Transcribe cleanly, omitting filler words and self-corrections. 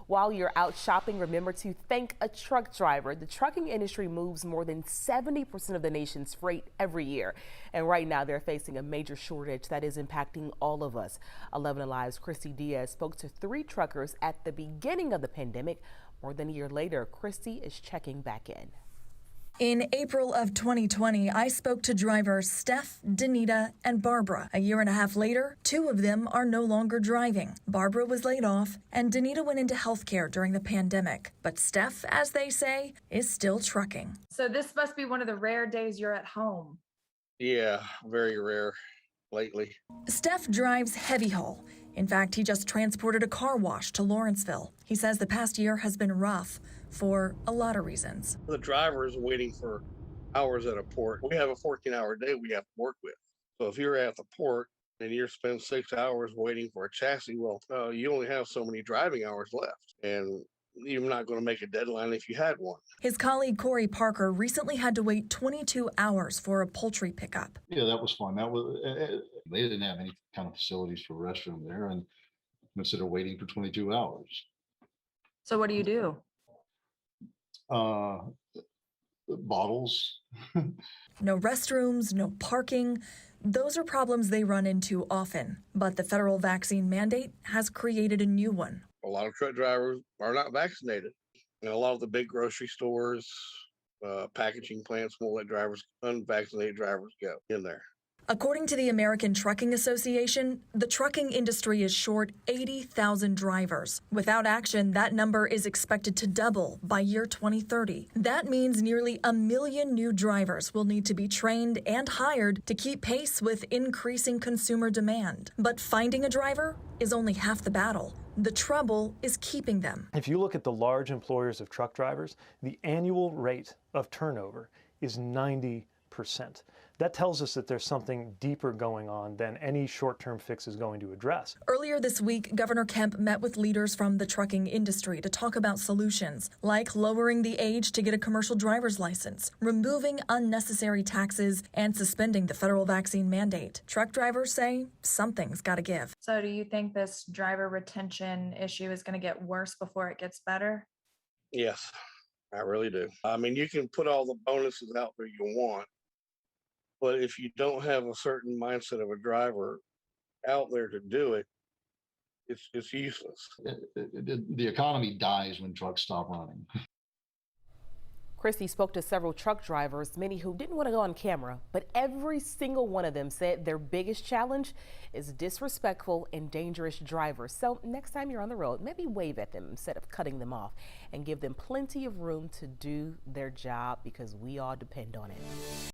While you're out shopping, remember to thank a truck driver. The trucking industry moves more than 70% of the nation's freight every year. And right now they're facing a major shortage that is impacting all of us. 11 Alive's Christy Diaz spoke to 3 truckers at the beginning of the pandemic. More than a year later, Christy is checking back in. In April of 2020, I spoke to drivers Steph, Danita, and Barbara. A year and a half later, 2 of them are no longer driving. Barbara was laid off, and Danita went into healthcare during the pandemic. But Steph, as they say, is still trucking. So this must be one of the rare days you're at home. Yeah, very rare lately. Steph drives heavy haul. In fact, he just transported a car wash to Lawrenceville. He says the past year has been rough for a lot of reasons. The driver is waiting for hours at a port. We have a 14-hour day we have to work with. So if you're at the port and you're spending 6 hours waiting for a chassis, well, you only have so many driving hours left. And you're not going to make a deadline if you had one. His colleague Corey Parker recently had to wait 22 hours for a poultry pickup. Yeah, that was fun. That was they didn't have any kind of facilities for restroom there, and instead of waiting for 22 hours. So what do you do? Bottles. No restrooms, no parking. Those are problems they run into often. But the federal vaccine mandate has created a new one. A lot of truck drivers are not vaccinated. And a lot of the big grocery stores, packaging plants won't let unvaccinated drivers go in there. According to the American Trucking Association, the trucking industry is short 80,000 drivers. Without action, that number is expected to double by year 2030. That means nearly 1 million new drivers will need to be trained and hired to keep pace with increasing consumer demand. But finding a driver is only half the battle. The trouble is keeping them. If you look at the large employers of truck drivers, the annual rate of turnover is 90%. That tells us that there's something deeper going on than any short-term fix is going to address. Earlier this week, Governor Kemp met with leaders from the trucking industry to talk about solutions, like lowering the age to get a commercial driver's license, removing unnecessary taxes, and suspending the federal vaccine mandate. Truck drivers say something's got to give. So do you think this driver retention issue is going to get worse before it gets better? Yes, I really do. I mean, you can put all the bonuses out there you want, but if you don't have a certain mindset of a driver out there to do it, it's useless. The economy dies when trucks stop running. Christy spoke to several truck drivers, many who didn't want to go on camera, but every single one of them said their biggest challenge is disrespectful and dangerous drivers. So next time you're on the road, maybe wave at them instead of cutting them off and give them plenty of room to do their job because we all depend on it.